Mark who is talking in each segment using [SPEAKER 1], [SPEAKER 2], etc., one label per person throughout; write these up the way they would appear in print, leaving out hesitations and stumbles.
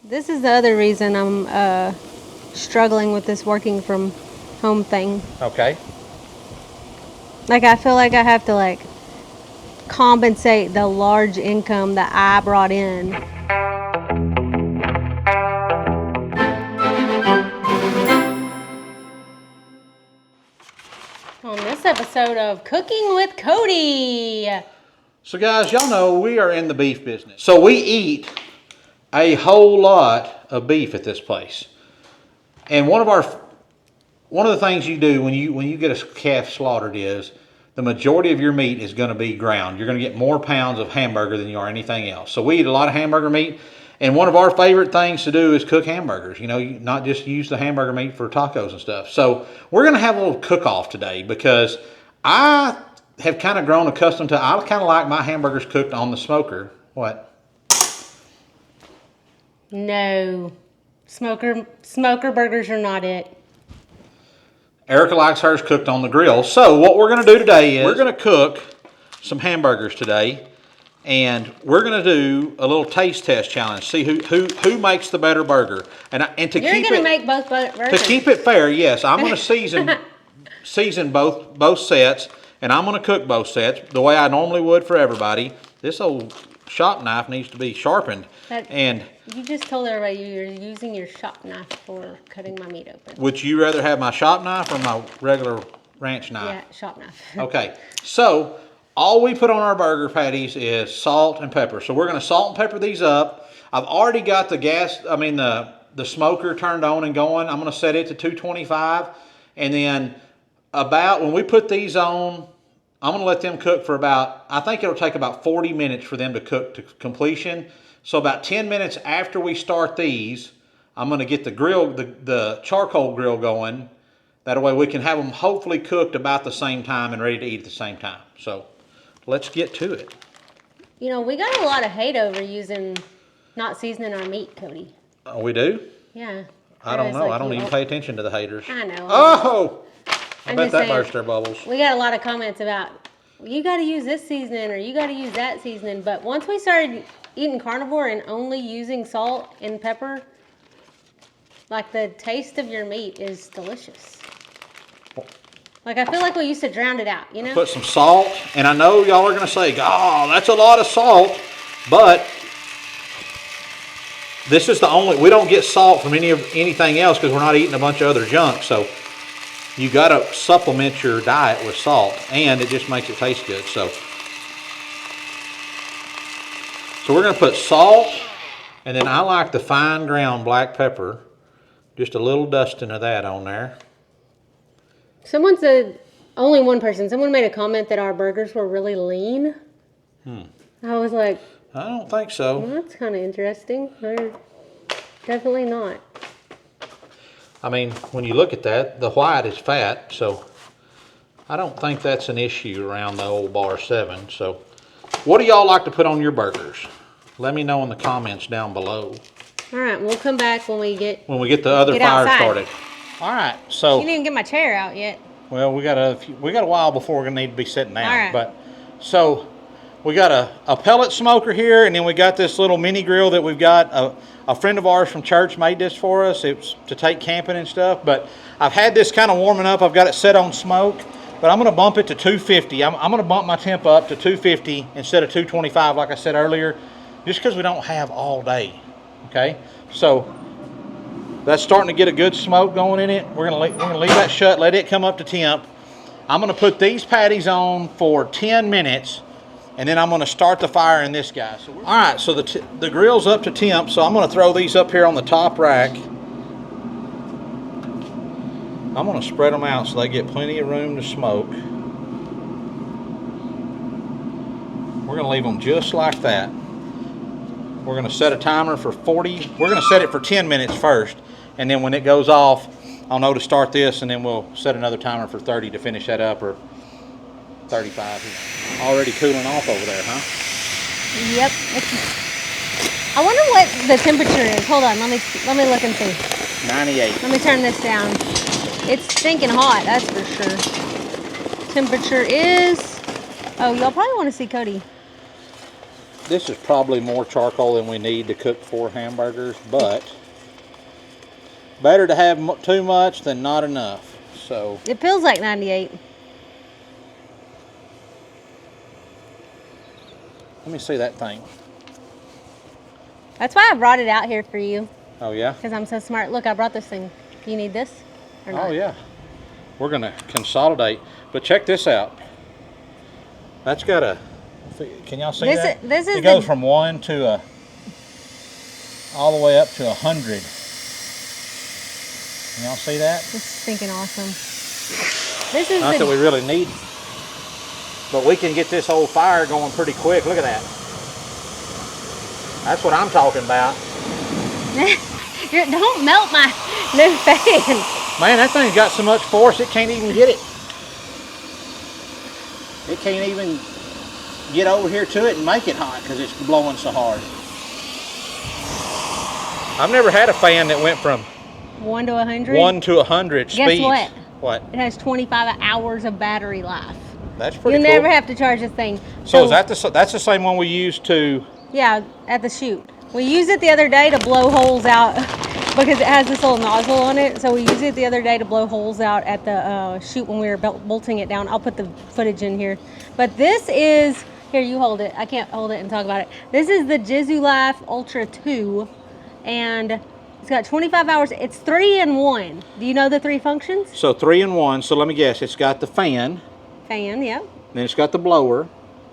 [SPEAKER 1] This is the other reason I'm struggling with this working from home thing.
[SPEAKER 2] Okay.
[SPEAKER 1] Like, I feel like I have to, like, compensate the large income that I brought in. On this episode of Cooking with Cody.
[SPEAKER 2] So guys, y'all know we are in the beef business. So we eat a whole lot of beef at this place. And one of the things you do when you get a calf slaughtered is the majority of your meat is going to be ground. You're going to get more pounds of hamburger than you are anything else. So we eat a lot of hamburger meat. And one of our favorite things to do is cook hamburgers. You know, not just use the hamburger meat for tacos and stuff. So we're going to have a little cook-off today because I have kind of grown accustomed to, I kind of like my hamburgers cooked on the smoker. What?
[SPEAKER 1] No. Smoker burgers are not it.
[SPEAKER 2] Erika likes hers cooked on the grill. So what we're going to do today is we're going to cook some hamburgers today. And we're going to do a little taste test challenge. See who makes the better burger. And to
[SPEAKER 1] You're
[SPEAKER 2] keep
[SPEAKER 1] going to
[SPEAKER 2] it,
[SPEAKER 1] make both burgers.
[SPEAKER 2] to keep it fair, yes, I'm going to season both sets, and I'm going to cook both sets the way I normally would for everybody. This old shop knife needs to be sharpened.
[SPEAKER 1] You just told everybody you're using your shop knife for cutting my meat open.
[SPEAKER 2] Would you rather have my shop knife or my regular ranch knife?
[SPEAKER 1] Yeah, shop knife.
[SPEAKER 2] Okay, so all we put on our burger patties is salt and pepper. So we're going to salt and pepper these up. I've already got the smoker turned on and going. I'm going to set it to 225. And then when we put these on, I'm going to let them cook for I think it'll take about 40 minutes for them to cook to completion. So about 10 minutes after we start these, I'm going to get the charcoal grill going. That way we can have them hopefully cooked about the same time and ready to eat at the same time. So let's get to it.
[SPEAKER 1] You know, we got a lot of hate over not seasoning our meat, Cody.
[SPEAKER 2] Oh, we do?
[SPEAKER 1] Yeah.
[SPEAKER 2] I don't know. I don't even pay attention to the haters.
[SPEAKER 1] I know.
[SPEAKER 2] Oh! I
[SPEAKER 1] I'm
[SPEAKER 2] bet
[SPEAKER 1] just
[SPEAKER 2] that
[SPEAKER 1] saying,
[SPEAKER 2] burst their bubbles.
[SPEAKER 1] We got a lot of comments about, you got to use this seasoning or you got to use that seasoning. But once we started eating carnivore and only using salt and pepper, like, the taste of your meat is delicious. Like, I feel like we used to drown it out, you know?
[SPEAKER 2] Put some salt, and I know y'all are going to say, oh, that's a lot of salt, but this is we don't get salt from anything else because we're not eating a bunch of other junk, so you got to supplement your diet with salt, and it just makes it taste good. So we're going to put salt, and then I like the fine ground black pepper, just a little dusting of that on there.
[SPEAKER 1] Someone said, only one person, someone made a comment that our burgers were really lean. I was like,
[SPEAKER 2] I don't think so.
[SPEAKER 1] Well, that's kind of interesting. They're definitely not.
[SPEAKER 2] I mean, when you look at that, the white is fat, so I don't think that's an issue around the old bar 7. So what do y'all like to put on your burgers? Let me know in the comments down below.
[SPEAKER 1] All right, we'll come back when we get
[SPEAKER 2] the other fire started. All right, so
[SPEAKER 1] you didn't even get my chair out yet.
[SPEAKER 2] Well, we got a while before we're gonna need to be sitting down.
[SPEAKER 1] All right.
[SPEAKER 2] But so we got a pellet smoker here, and then we got this little mini grill that we've got. A friend of ours from church made this for us. It's to take camping and stuff. But I've had this kind of warming up. I've got it set on smoke, but I'm gonna bump it to 250. I'm gonna bump my temp up to 250 instead of 225, like I said earlier, just because we don't have all day. Okay, so that's starting to get a good smoke going in it. We're gonna leave that shut, let it come up to temp. I'm gonna put these patties on for 10 minutes, and then I'm gonna start the fire in this guy. All right, so the grill's up to temp, so I'm gonna throw these up here on the top rack. I'm gonna spread them out so they get plenty of room to smoke. We're gonna leave them just like that. We're gonna set a timer for 40. We're gonna set it for 10 minutes first. And then when it goes off, I'll know to start this, and then we'll set another timer for 30 to finish that up, or 35. Already cooling off over there, huh?
[SPEAKER 1] Yep. I wonder what the temperature is. Hold on, let me look and see.
[SPEAKER 2] 98.
[SPEAKER 1] Let me turn this down. It's stinking hot, that's for sure. Temperature is, oh, y'all probably want to see Cody.
[SPEAKER 2] this is probably more charcoal than we need to cook 4 hamburgers, but better to have too much than not enough. So
[SPEAKER 1] It feels like 98.
[SPEAKER 2] let me see that thing.
[SPEAKER 1] That's why I brought it out here for you,
[SPEAKER 2] Oh yeah?
[SPEAKER 1] because I'm so smart. Look, I brought this thing. Do you need this or not?
[SPEAKER 2] Oh yeah. We're gonna consolidate. But check this out. That's got a, can y'all see that?
[SPEAKER 1] This is
[SPEAKER 2] it goes from 1 to all the way up to 100. Can y'all see that?
[SPEAKER 1] This is stinking awesome. This is
[SPEAKER 2] Not that we really need, but we can get this whole fire going pretty quick. Look at that. That's what I'm talking about.
[SPEAKER 1] Don't melt my new fan.
[SPEAKER 2] Man, that thing's got so much force it can't even get it. It can't even get over here to it and make it hot because it's blowing so hard. I've never had a fan that went from
[SPEAKER 1] 1 to 100?
[SPEAKER 2] 1 to 100 speeds.
[SPEAKER 1] Guess what?
[SPEAKER 2] What?
[SPEAKER 1] It has 25 hours of battery life.
[SPEAKER 2] That's pretty
[SPEAKER 1] You
[SPEAKER 2] cool.
[SPEAKER 1] never have to charge this thing.
[SPEAKER 2] So is that that's the same one we used to?
[SPEAKER 1] Yeah, at the chute. We used it the other day to blow holes out because it has this little nozzle on it. So we used it the other day to blow holes out at the chute when we were bolting it down. I'll put the footage in here. But this is, here, you hold it. I can't hold it and talk about it. This is the Jisulife Ultra 2, and it's got 25 hours. It's 3-in-1. Do you know the 3 functions?
[SPEAKER 2] So 3-in-1. So let me guess. It's got the fan.
[SPEAKER 1] Fan, yeah.
[SPEAKER 2] Then it's got the blower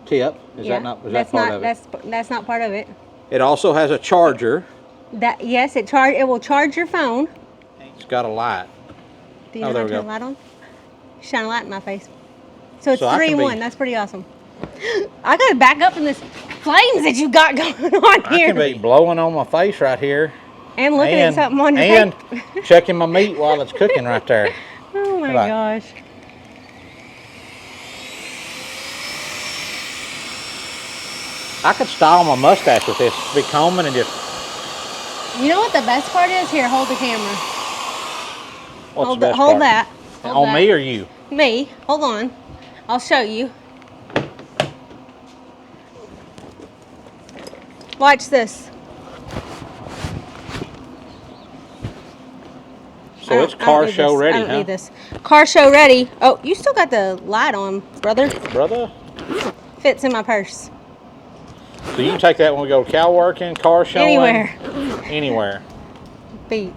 [SPEAKER 2] tip. Is
[SPEAKER 1] Yeah.
[SPEAKER 2] that not? Is that part of it?
[SPEAKER 1] That's not part of it.
[SPEAKER 2] It also has a charger.
[SPEAKER 1] Yes, it will charge your phone.
[SPEAKER 2] It's got a light.
[SPEAKER 1] Do you
[SPEAKER 2] Oh,
[SPEAKER 1] know
[SPEAKER 2] there
[SPEAKER 1] how
[SPEAKER 2] we
[SPEAKER 1] to turn
[SPEAKER 2] go.
[SPEAKER 1] the light on? Shine a light in my face. So it's
[SPEAKER 2] So I can
[SPEAKER 1] 3-in-1.
[SPEAKER 2] be-
[SPEAKER 1] That's pretty awesome. I gotta back up from this flames that you got going on
[SPEAKER 2] I
[SPEAKER 1] here.
[SPEAKER 2] can be blowing on my face right here.
[SPEAKER 1] And looking at something on your
[SPEAKER 2] and
[SPEAKER 1] face.
[SPEAKER 2] checking my meat while it's cooking right there.
[SPEAKER 1] Oh my
[SPEAKER 2] Right.
[SPEAKER 1] gosh.
[SPEAKER 2] I could style my mustache with this. Be combing and just.
[SPEAKER 1] You know what the best part is? Here, hold the camera.
[SPEAKER 2] What's
[SPEAKER 1] hold
[SPEAKER 2] the best
[SPEAKER 1] hold
[SPEAKER 2] part?
[SPEAKER 1] that. Hold
[SPEAKER 2] On
[SPEAKER 1] that.
[SPEAKER 2] me or you?
[SPEAKER 1] Me. Hold on. I'll show you. Watch this.
[SPEAKER 2] So it's car show ready,
[SPEAKER 1] I don't
[SPEAKER 2] huh?
[SPEAKER 1] need this. Car show ready. Oh, you still got the light on, brother.
[SPEAKER 2] Brother?
[SPEAKER 1] Fits in my purse.
[SPEAKER 2] So you can take that when we go cow working, car showing?
[SPEAKER 1] Anywhere.
[SPEAKER 2] Anywhere.
[SPEAKER 1] Be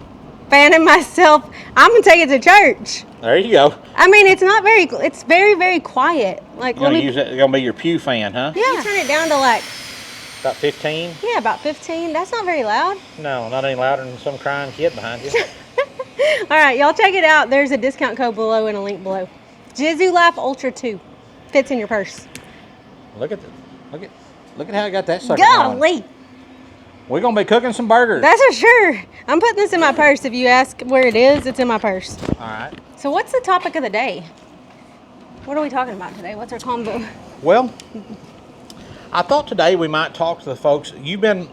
[SPEAKER 1] fanning myself. I'm gonna take it to church.
[SPEAKER 2] There you go.
[SPEAKER 1] I mean, it's not very. It's very, very quiet. Like,
[SPEAKER 2] You're gonna use it. It's gonna be your pew fan, huh?
[SPEAKER 1] Yeah. You turn it down to like,
[SPEAKER 2] About 15?
[SPEAKER 1] yeah, about 15. That's not very loud.
[SPEAKER 2] No, not any louder than some crying kid behind you.
[SPEAKER 1] All right, y'all check it out. There's a discount code below and a link below. Jisulife Ultra 2 fits in your purse.
[SPEAKER 2] Look at how I got that sucker going.
[SPEAKER 1] Golly,
[SPEAKER 2] We're gonna be cooking some burgers.
[SPEAKER 1] that's for sure. I'm putting this in my purse. If you ask where it is, it's in my purse.
[SPEAKER 2] All right.
[SPEAKER 1] So what's the topic of the day? What are we talking about today? What's our combo?
[SPEAKER 2] Well, I thought today we might talk to the folks. You've been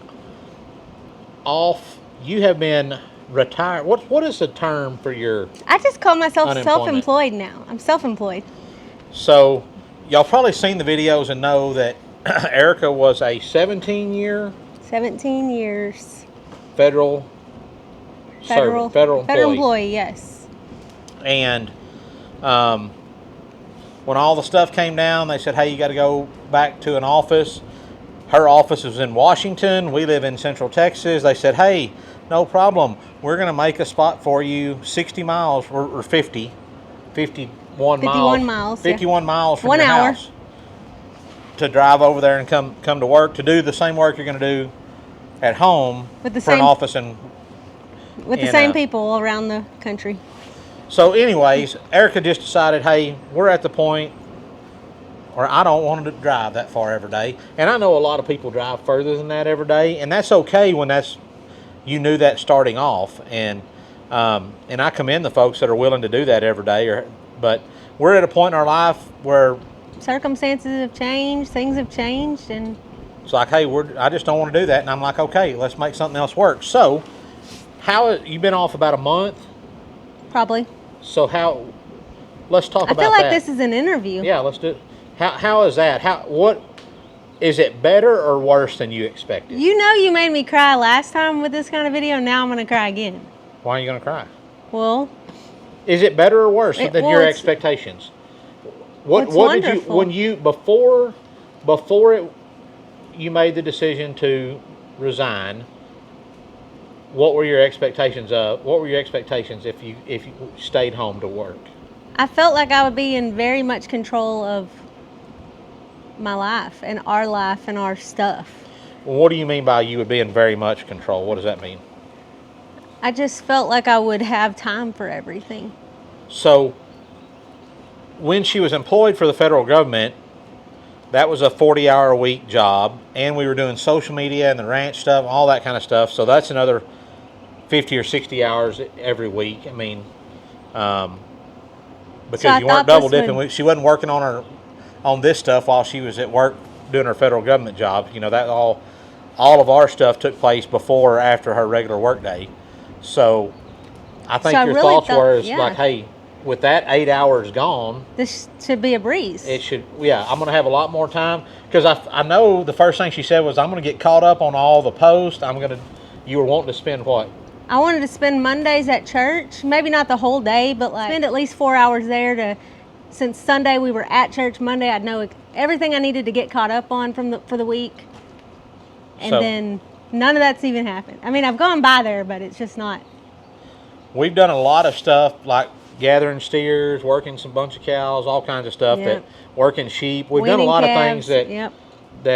[SPEAKER 2] off. You have been retired. What is the term for your?
[SPEAKER 1] I just call myself
[SPEAKER 2] Unemployment.
[SPEAKER 1] self-employed now. I'm self-employed.
[SPEAKER 2] So, y'all probably seen the videos and know that Erika was a 17-year
[SPEAKER 1] 17 years.
[SPEAKER 2] federal employee.
[SPEAKER 1] Yes.
[SPEAKER 2] And when all the stuff came down, they said, hey, you got to go back to an office. Her office was in Washington. We live in Central Texas. They said, hey, no problem. We're going to make a spot for you 60 miles or 50, 51 miles. 51 miles from
[SPEAKER 1] 1
[SPEAKER 2] your
[SPEAKER 1] hour.
[SPEAKER 2] house to drive over there and come to work to do the same work you're going to do at home
[SPEAKER 1] With the
[SPEAKER 2] for an
[SPEAKER 1] same-
[SPEAKER 2] office in.
[SPEAKER 1] With the
[SPEAKER 2] And,
[SPEAKER 1] same people around the country.
[SPEAKER 2] So anyways, Erika just decided, hey, we're at the point where I don't want to drive that far every day. And I know a lot of people drive further than that every day, and that's okay when you knew that starting off. And I commend the folks that are willing to do that every day. But we're at a point in our life where
[SPEAKER 1] Circumstances have changed, things have changed, and
[SPEAKER 2] it's like, hey, I just don't want to do that. And I'm like, okay, let's make something else work. So you've been off about a month?
[SPEAKER 1] probably.
[SPEAKER 2] So let's talk about that.
[SPEAKER 1] I feel like this is an interview.
[SPEAKER 2] Yeah, let's do it. How is that? Is it better or worse than you expected?
[SPEAKER 1] You know you made me cry last time with this kind of video. Now I'm going to cry again.
[SPEAKER 2] Why are you going to cry?
[SPEAKER 1] Well,
[SPEAKER 2] is it better or worse than your expectations? What did you when you before you made the decision to resign? What were your expectations if you stayed home to work?
[SPEAKER 1] I felt like I would be in very much control of my life and our stuff.
[SPEAKER 2] Well, what do you mean by you would be in very much control? What does that mean?
[SPEAKER 1] I just felt like I would have time for everything.
[SPEAKER 2] So, when she was employed for the federal government, that was a 40-hour-a-week job, and we were doing social media and the ranch stuff, all that kind of stuff. So that's another 50 or 60 hours every week. I mean, because you weren't double dipping. She wasn't working on this stuff while she was at work doing her federal government job. You know, that all of our stuff took place before or after her regular work day. So I think your thoughts were like, hey, with that 8 hours gone,
[SPEAKER 1] this should be a breeze.
[SPEAKER 2] It should, yeah. I'm going to have a lot more time because I know the first thing she said was, I'm going to get caught up on all the posts. You were wanting to spend what?
[SPEAKER 1] I wanted to spend Mondays at church, maybe not the whole day, but like spend at least 4 hours there since Sunday we were at church. Monday I'd know everything I needed to get caught up on for the week. And then none of that's even happened. I mean, I've gone by there, but it's just not.
[SPEAKER 2] We've done a lot of stuff like gathering steers, working some bunch of cows, all kinds of stuff, working sheep. We've done a lot of things that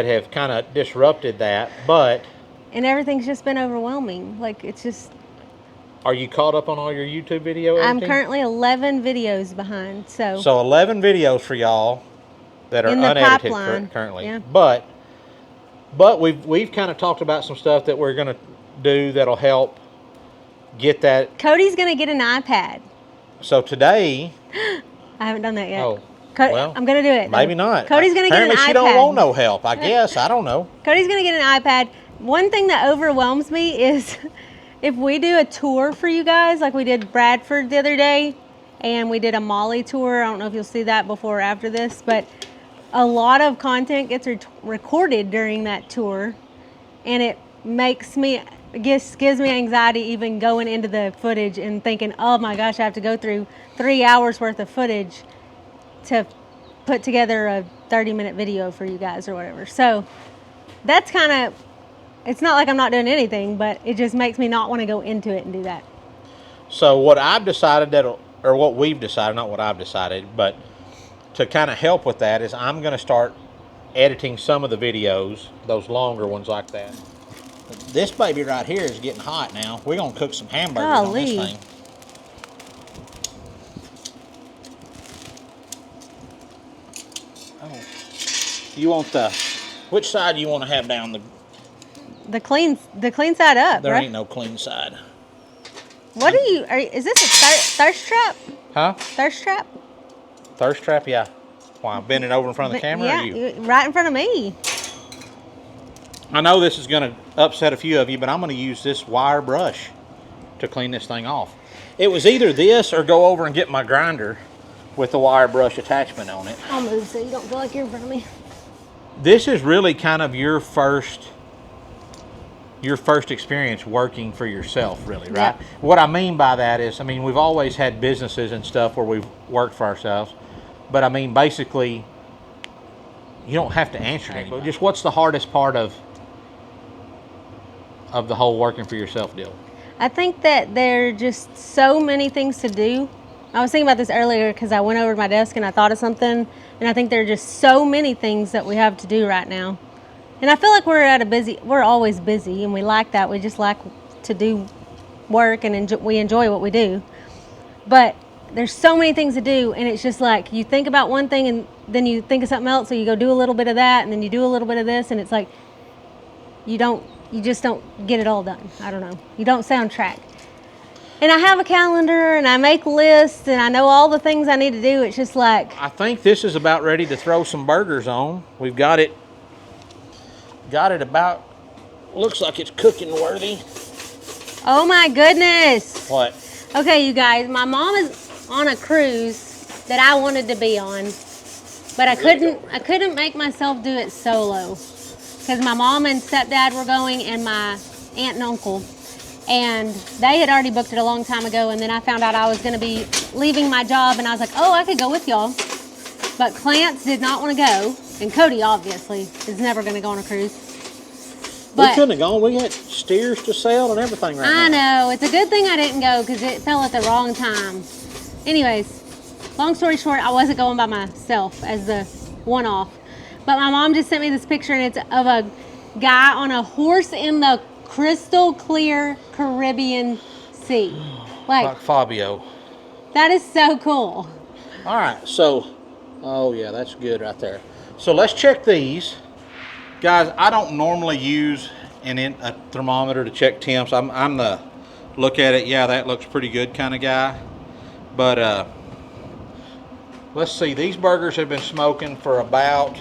[SPEAKER 2] have kind of disrupted that, and
[SPEAKER 1] everything's just been overwhelming. Like, it's just.
[SPEAKER 2] Are you caught up on all your YouTube video editing?
[SPEAKER 1] I'm currently 11 videos behind. So
[SPEAKER 2] 11 videos for y'all that are unedited currently.
[SPEAKER 1] Yeah.
[SPEAKER 2] But we've kind of talked about some stuff that we're going to do that'll help get that.
[SPEAKER 1] Cody's going to get an iPad.
[SPEAKER 2] So today.
[SPEAKER 1] I haven't done that yet.
[SPEAKER 2] Oh,
[SPEAKER 1] well, I'm going to do it.
[SPEAKER 2] Maybe not.
[SPEAKER 1] Cody's going to get an iPad.
[SPEAKER 2] Apparently she don't want no help, I guess. I don't know.
[SPEAKER 1] Cody's going to get an iPad. One thing that overwhelms me is if we do a tour for you guys, like we did Bradford the other day, and we did a Molly tour. I don't know if you'll see that before or after this, but a lot of content gets recorded during that tour, and it makes me, gives me anxiety even going into the footage and thinking, oh my gosh, I have to go through 3 hours worth of footage to put together a 30-minute video for you guys or whatever. So that's kind of, it's not like I'm not doing anything, but it just makes me not want to go into it and do that.
[SPEAKER 2] So what I've decided or what we've decided, not what I've decided, but to kind of help with that is I'm going to start editing some of the videos, those longer ones like that. This baby right here is getting hot now. We're going to cook some hamburgers on this thing. Oh. You want which side do you want to have down?
[SPEAKER 1] The clean side up.
[SPEAKER 2] There ain't no clean side.
[SPEAKER 1] What is this a thirst trap?
[SPEAKER 2] Huh?
[SPEAKER 1] Thirst trap?
[SPEAKER 2] Thirst trap, yeah. Why, I'm bending over in front of the camera?
[SPEAKER 1] Yeah,
[SPEAKER 2] or you?
[SPEAKER 1] Right in front of me.
[SPEAKER 2] I know this is going to upset a few of you, but I'm going to use this wire brush to clean this thing off. It was either this or go over and get my grinder with the wire brush attachment on it.
[SPEAKER 1] I'll move so you don't feel like you're in front of me.
[SPEAKER 2] This is really kind of your first experience working for yourself, really, right?
[SPEAKER 1] Yep.
[SPEAKER 2] What I mean by that is, I mean, we've always had businesses and stuff where we've worked for ourselves, but I mean, basically, you don't have to answer to anybody. Just what's the hardest part of the whole working for yourself deal?
[SPEAKER 1] I think that there are just so many things to do. I was thinking about this earlier because I went over to my desk and I thought of something, and I think there are just so many things that we have to do right now. And I feel like we're always busy, and we like that. We just like to do work, and we enjoy what we do. But there's so many things to do, and it's just like you think about one thing and then you think of something else, so you go do a little bit of that, and then you do a little bit of this, and it's like you just don't get it all done. I don't know. You don't stay on track. And I have a calendar, and I make lists, and I know all the things I need to do. It's just like,
[SPEAKER 2] I think this is about ready to throw some burgers on. We've got it about, looks like it's cooking worthy.
[SPEAKER 1] oh my goodness.
[SPEAKER 2] What?
[SPEAKER 1] Okay, you guys, my mom is on a cruise that I wanted to be on. But I couldn't make myself do it solo because my mom and stepdad were going and my aunt and uncle. And they had already booked it a long time ago, and then I found out I was going to be leaving my job, and I was like, oh, I could go with y'all. But Clarence did not want to go, and Cody, obviously, is never going to go on a cruise.
[SPEAKER 2] We couldn't have gone. We had steers to sell and everything right now.
[SPEAKER 1] I know. It's a good thing I didn't go because it fell at the wrong time. Anyways, long story short, I wasn't going by myself as the one-off. But my mom just sent me this picture, and it's of a guy on a horse in the crystal clear Caribbean Sea.
[SPEAKER 2] Like Fabio.
[SPEAKER 1] That is so cool.
[SPEAKER 2] All right, so, oh yeah, that's good right there. So let's check these. Guys, I don't normally use a thermometer to check temps. I'm the look at it, yeah, that looks pretty good kind of guy. But let's see, these burgers have been smoking for about,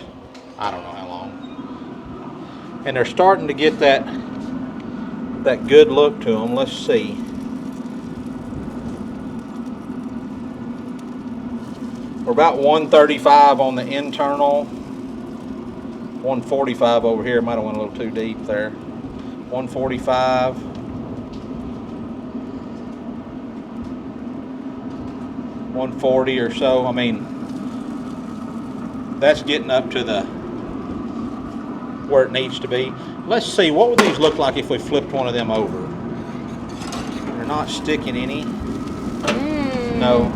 [SPEAKER 2] I don't know how long. And they're starting to get that good look to them. Let's see. We're about 135 on the internal, 145 over here. Might have went a little too deep there. 145. 140 or so. I mean, that's getting up to where it needs to be. Let's see, what would these look like if we flipped one of them over? They're not sticking any. No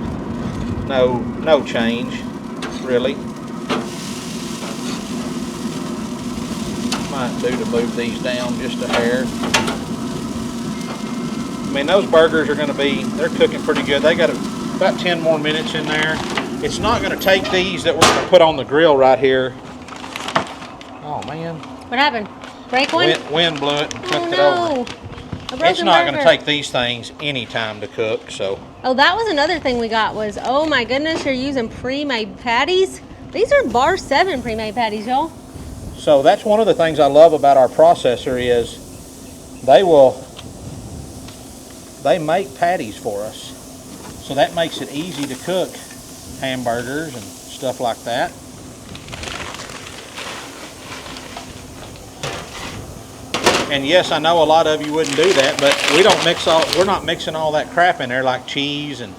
[SPEAKER 2] change, really. Might do to move these down just a hair. I mean, those burgers are gonna they're cooking pretty good. They got about 10 more minutes in there. It's not gonna take these that we're gonna put on the grill right here. Oh man.
[SPEAKER 1] What happened? Break one?
[SPEAKER 2] Wind blew it and flipped it over. It's not going to take these things any time to cook, so.
[SPEAKER 1] Oh, that was another thing we got was, oh my goodness, you're using pre-made patties? These are bar 7 pre-made patties, y'all.
[SPEAKER 2] So that's one of the things I love about our processor is they make patties for us. So that makes it easy to cook hamburgers and stuff like that. And yes, I know a lot of you wouldn't do that, but we're not mixing all that crap in there like cheese and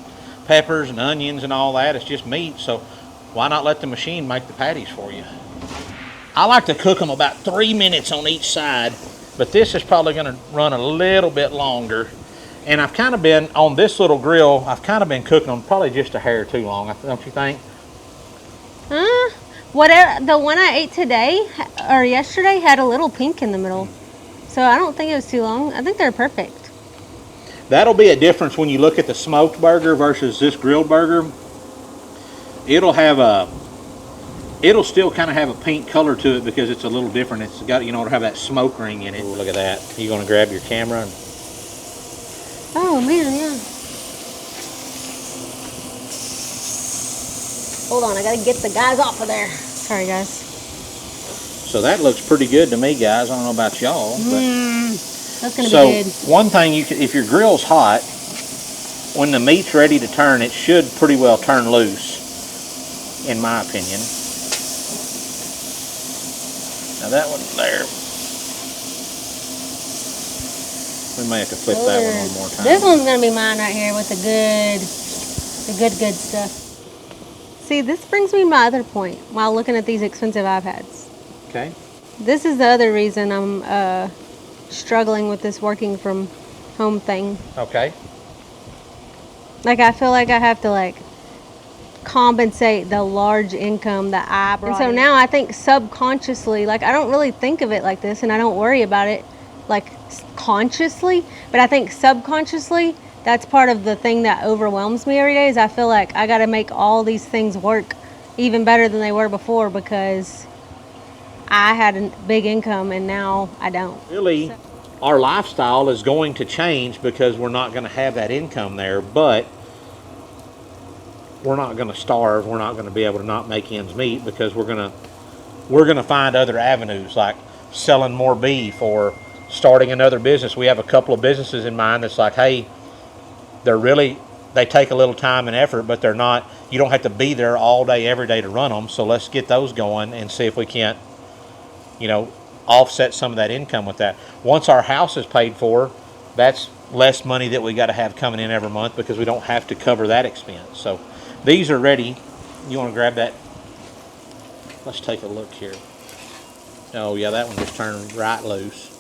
[SPEAKER 2] peppers and onions and all that. It's just meat, so why not let the machine make the patties for you? I like to cook them about 3 minutes on each side, but this is probably going to run a little bit longer. And I've kind of been, on this little grill, I've kind of been cooking them probably just a hair too long, don't you think?
[SPEAKER 1] Whatever, the one I ate today, or yesterday, had a little pink in the middle. So I don't think it was too long. I think they're perfect.
[SPEAKER 2] That'll be a difference when you look at the smoked burger versus this grilled burger. It'll still kind of have a pink color to it because it's a little different. It's got, it'll have that smoke ring in it. Ooh, look at that. You gonna grab your camera?
[SPEAKER 1] Oh man, yeah. Hold on, I gotta get the guys off of there. Sorry guys.
[SPEAKER 2] So that looks pretty good to me, guys. I don't know about y'all.
[SPEAKER 1] That's gonna be good.
[SPEAKER 2] So one thing, if your grill's hot, when the meat's ready to turn, it should pretty well turn loose, in my opinion. Now that one there, we may have to flip that one more time.
[SPEAKER 1] This one's gonna be mine right here with the good stuff. See, this brings me to my other point while looking at these expensive iPads.
[SPEAKER 2] Okay.
[SPEAKER 1] This is the other reason I'm struggling with this working from home thing.
[SPEAKER 2] Okay.
[SPEAKER 1] Like, I feel like I have to, compensate the large income that I brought. And so now I think subconsciously, I don't really think of it like this, and I don't worry about it, consciously, but I think subconsciously, that's part of the thing that overwhelms me every day is I feel like I got to make all these things work even better than they were before because I had a big income and now I don't.
[SPEAKER 2] Really, our lifestyle is going to change because we're not going to have that income there, but we're not going to starve. We're not going to be able to not make ends meet because we're going to find other avenues like selling more beef or starting another business. We have a couple of businesses in mind that's like, hey, they're really they take a little time and effort, but they're not, you don't have to be there all day, every day to run them. So let's get those going and see if we can't, you know, offset some of that income with that. Once our house is paid for, that's less money that we got to have coming in every month because we don't have to cover that expense. So these are ready. You want to grab that? Let's take a look here. Oh yeah, that one just turned right loose.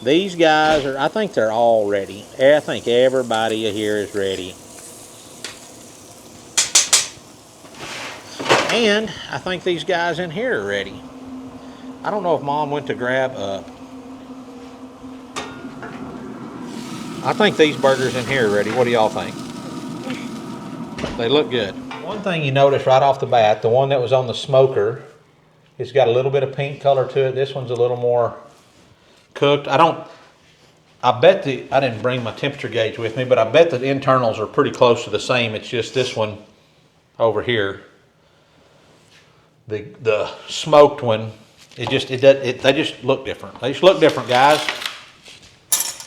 [SPEAKER 2] These guys are, I think they're all ready. I think everybody here is ready. And I think these guys in here are ready. I don't know if Mom went to grab I think these burgers in here are ready. What do y'all think? They look good. One thing you notice right off the bat, the one that was on the smoker, it's got a little bit of pink color to it. This one's a little more cooked. I bet I didn't bring my temperature gauge with me, but I bet the internals are pretty close to the same. It's just this one over here. The smoked one, they just look different. They just look different, guys.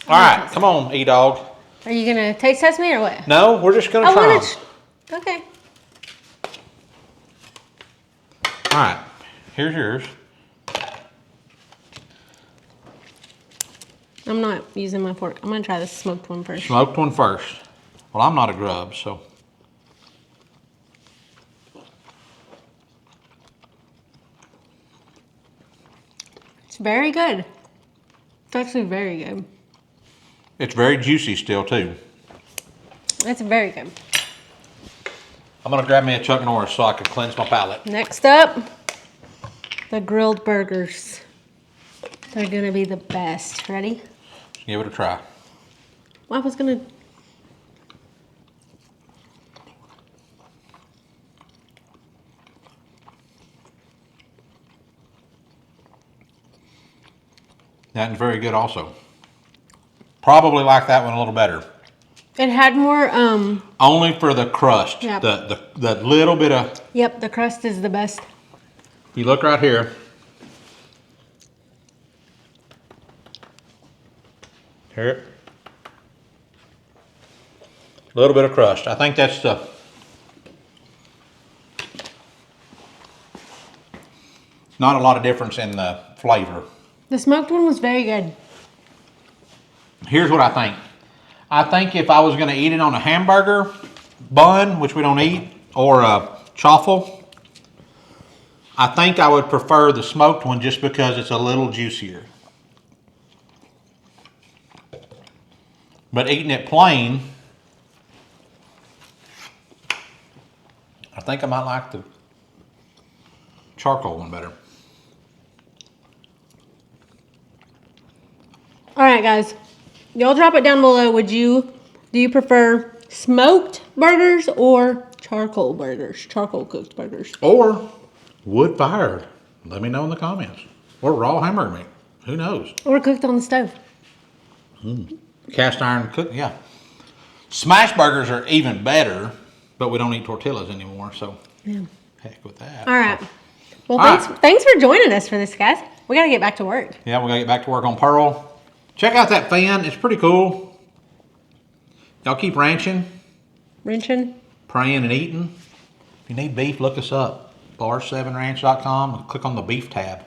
[SPEAKER 2] All right, come on, E-Dog.
[SPEAKER 1] Are you gonna taste test me or what?
[SPEAKER 2] No, we're just gonna try them.
[SPEAKER 1] Okay.
[SPEAKER 2] All right, here's yours.
[SPEAKER 1] I'm not using my fork. I'm gonna try the smoked one first.
[SPEAKER 2] Smoked one first. Well, I'm not a grub, so.
[SPEAKER 1] It's very good. It's actually very good.
[SPEAKER 2] It's very juicy still, too.
[SPEAKER 1] It's very good.
[SPEAKER 2] I'm gonna grab me a Chuck Norris so I can cleanse my palate.
[SPEAKER 1] Next up, the grilled burgers. They're gonna be the best. Ready?
[SPEAKER 2] Give it a try.
[SPEAKER 1] Well, I was gonna.
[SPEAKER 2] That is very good also. Probably like that one a little better.
[SPEAKER 1] It had more.
[SPEAKER 2] Only for the crust.
[SPEAKER 1] Yep.
[SPEAKER 2] The little bit of.
[SPEAKER 1] Yep, the crust is the best.
[SPEAKER 2] You look right here. Here. A little bit of crust. I think that's the. Not a lot of difference in the flavor.
[SPEAKER 1] The smoked one was very good.
[SPEAKER 2] Here's what I think. I think if I was going to eat it on a hamburger bun, which we don't eat, or a chaffle, I think I would prefer the smoked one just because it's a little juicier. But eating it plain, I think I might like the charcoal one better.
[SPEAKER 1] All right, guys. Y'all drop it down below. Do you prefer smoked burgers or charcoal burgers? Charcoal cooked burgers.
[SPEAKER 2] Or wood fired. Let me know in the comments. Or raw hamburger meat. Who knows?
[SPEAKER 1] Or cooked on the stove.
[SPEAKER 2] Cast iron cook, yeah. Smash burgers are even better, but we don't eat tortillas anymore, so
[SPEAKER 1] Yeah.
[SPEAKER 2] heck with that.
[SPEAKER 1] All right. Well,
[SPEAKER 2] All
[SPEAKER 1] thanks for joining us for this, guys. We got to get back to work.
[SPEAKER 2] Yeah, we gotta get back to work on Pearl. Check out that fan. It's pretty cool. Y'all keep ranching,
[SPEAKER 1] Wrenching.
[SPEAKER 2] praying, and eating. If you need beef, look us up. Bar7ranch.com and click on the beef tab.